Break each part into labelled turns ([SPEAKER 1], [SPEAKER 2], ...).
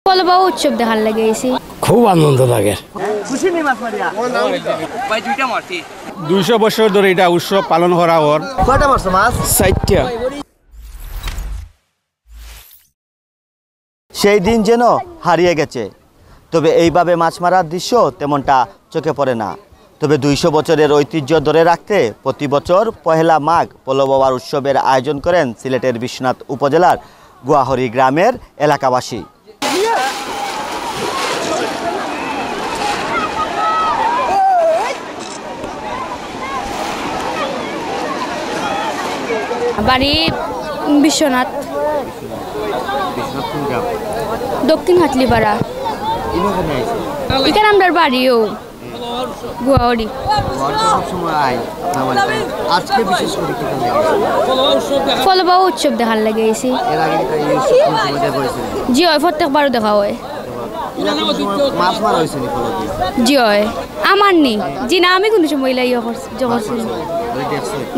[SPEAKER 1] ফলবা উৎসব দেখার লাগে এসে
[SPEAKER 2] খুব আনন্দ লাগে।
[SPEAKER 3] খুশি নেই মাছ মারিয়া?
[SPEAKER 4] ভাই দুইটা মারছি।
[SPEAKER 2] 200 বছর ধরে এটা উৎসব পালন করা ওর।
[SPEAKER 3] কয়টা মারছো মাছ?
[SPEAKER 2] 4টা।
[SPEAKER 3] সেই দিন যেন হারিয়ে গেছে, তবে এইভাবে মাছ মারার দৃশ্য তেমনটা চোখে পড়ে না। তবে 200 বছরের ঐতিহ্য ধরে রাখতে প্রতি বছর পহেলা মাঘ পলবাবার উৎসবের আয়োজন করেন সিলেটের বিশ্বনাথ উপজেলার গুয়াহরি গ্রামের এলাকাবাসী।
[SPEAKER 1] বাড়ি বিশ্বনাথ, দক্ষিণ হাতলিপাড়া। এখানে আমার বাড়িও গুয়াহরি। ফলবা উৎসব দেখার লাগে এসে জি হয়, প্রত্যেকবারও দেখা হয়। জি হয়, আমার নেই জি না, আমি কোনো সময় করছি।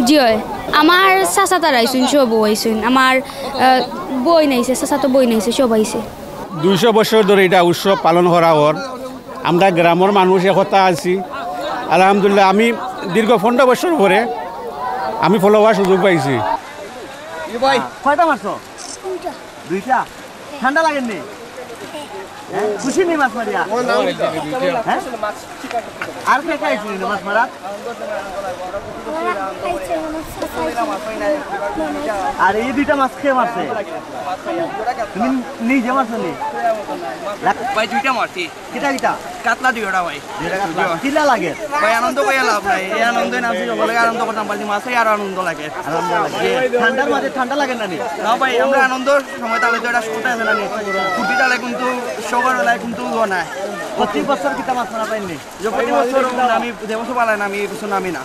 [SPEAKER 1] জি হয়, আমার চাচা তারা আইসুন, সব আইসুন, আমার বই নাইছে, চাচা তো বই নাইছে, সব আইসে।
[SPEAKER 2] 200 বছর ধরে এটা উৎসব পালন করা ওর। আমরা গ্রামের মানুষ একতা আছি আলহামদুলিল্লাহ। আমি দীর্ঘ 15 বছর পরে আমি ফলোয়ার সুযোগ পাইছি।
[SPEAKER 3] কয়টা মারছো? দুইটা। ঠান্ডা লাগেননি? খুশি নেই মাছ মারিয়া? আর কে কে আইছিলেন মাছ মারা? আর এই দুইটা মাছ খেয়ে মারছে? তুমি নিজে মারছো নি?
[SPEAKER 4] ভাই দুইটা মারছি।
[SPEAKER 3] কিটা কিটা?
[SPEAKER 4] কাতলা দুইটা ভাই।
[SPEAKER 3] কিলা লাগে?
[SPEAKER 4] ভাই আনন্দ কইয়া লাভ নাই, এই আনন্দে নামছি সকলে আনন্দ করতাম পারছি, মাছই আরো আনন্দ লাগে।
[SPEAKER 3] ঠান্ডার মাঝে ঠান্ডা লাগে না নি?
[SPEAKER 4] না ভাই, আমরা আনন্দর সময় তাহলে তো এটা শুতে আছে না নি, ফুটি তাহলে কিন্তু সবার বেলায় কিন্তু নাই।
[SPEAKER 3] প্রতি বছর কিটা মাছ মারা পাইনি?
[SPEAKER 4] প্রতি বছর আমি যে বছর পালাই না, আমি এই বছর নামি না।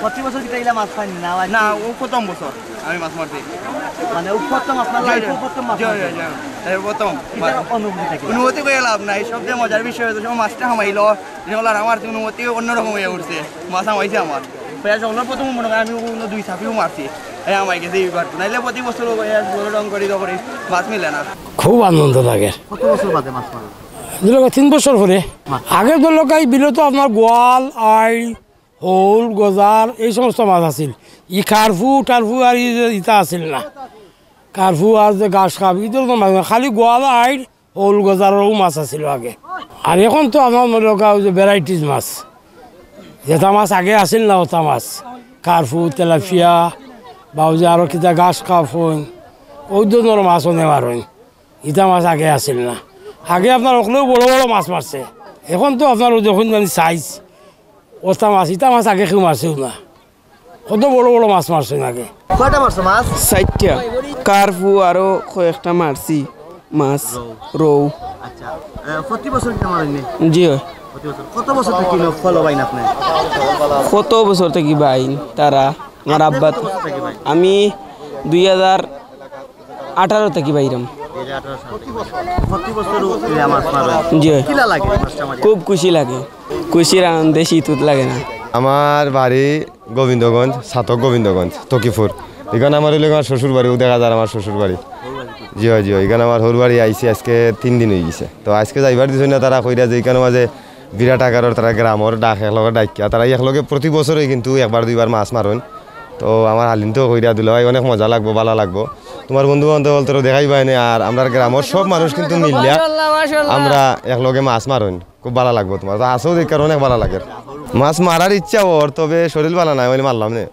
[SPEAKER 3] প্রতি বছর কিটা ইলা মাছ পাইনি না?
[SPEAKER 4] না, ও প্রথম বছর আমি মাছ মারছি।
[SPEAKER 3] মানে প্রথম মাছ মারলা? প্রথম মাছ
[SPEAKER 4] প্রথম অনুমতি করে লাভ নাই। সবচেয়ে মজার বিষয় হচ্ছে মাছটা হামাইল আমার অনুমতি অন্যরকম হয়ে উঠছে। মাছ হামাইছে আমার সকলের প্রথম মনে হয় আমি 2 ছাপিও মারছি, আমায় গেছে এইবার। নাইলে প্রতি বছর রং করি মাছ মিলে না।
[SPEAKER 2] খুব আনন্দ লাগে।
[SPEAKER 3] কত বছর বাদে মাছ মারা?
[SPEAKER 2] 3 বছর পরে। আগে তো লোক এই বিলত আপনার গোয়াল, আই, হৌল, গজার এই সমস্ত মাছ আছিল। ই কারফু টারফু আর ইটা আছিল না। কারফু আর যে গাছ খাব ইটোর তো মাছ, খালি গোয়াল, আই, হৌল, গজারও মাছ আছিল আগে। আর এখন তো আমার মনে যে ভ্যারাইটিস মাছ, যেটা মাছ আগে আছিল না ওটা মাছ, কারফু, তেলাপিয়া বা যে আরও কিতা গাছ খাব হইন, ওই ধরনের মাছও নেওয়ার হইন। ইটা মাছ আগে আছিল না। আগে আপনার ওখানেও বড় বড় মাছ মারছে, এখন তো আপনার যখন মানে সাইজ ওটা মাছ, ইটা মাছ আগে কেউ মারছেও না, কত বড় বড় মাছ মারছেন আগে।
[SPEAKER 3] কয়টা মারছো মাছ?
[SPEAKER 5] 4টা। কারফু আরো কয়েকটা মারছি মাছ, রৌ।
[SPEAKER 3] আচ্ছা, প্রতি বছর কিটা মারেননি?
[SPEAKER 5] জি হয়।
[SPEAKER 3] কত বছর থেকে ফলো বাইন আপনি?
[SPEAKER 5] কত বছর থেকে বাইন তারা আমার আব্বা? আমি 2018 থেকে বাইরাম। জি হয়, খুব খুশি লাগে, খুশির আনন্দে শীত লাগে না।
[SPEAKER 6] আমার বাড়ি গোবিন্দগঞ্জ, ছাতক গোবিন্দগঞ্জ, তকিপুর। এখানে আমার হইলে আমার শ্বশুর বাড়িও দেখা যায়, আমার শ্বশুর বাড়ি। জি হয়, জি হয়। এখানে আমার হর বাড়ি আইসি আজকে 3 দিন হয়ে গেছে। তো আজকে যাইবার দিছ না, তারা কইরা যে এখানে মাঝে বিরাট আকারের তারা গ্রামের ডাক একলগে ডাকিয়া তারা একলগে প্রতি বছরে কিন্তু 1-2 মাছ মারেন। তো আমার হালিন তো কইরা দিল ভাই অনেক মজা লাগবো, ভালো লাগবো। তোমার বন্ধু বান্ধব তো দেখাই পাইনি। আর আমরা গ্রামের সব মানুষ কিন্তু মিলিয়া আমরা একলগে মাছ মারেন, খুব ভালো লাগবো। তোমার তো আসেও দেখার অনেক ভালো লাগে। মাছ মারার ইচ্ছা ওর, তবে শরীর ভালো নাই, মারলাম না।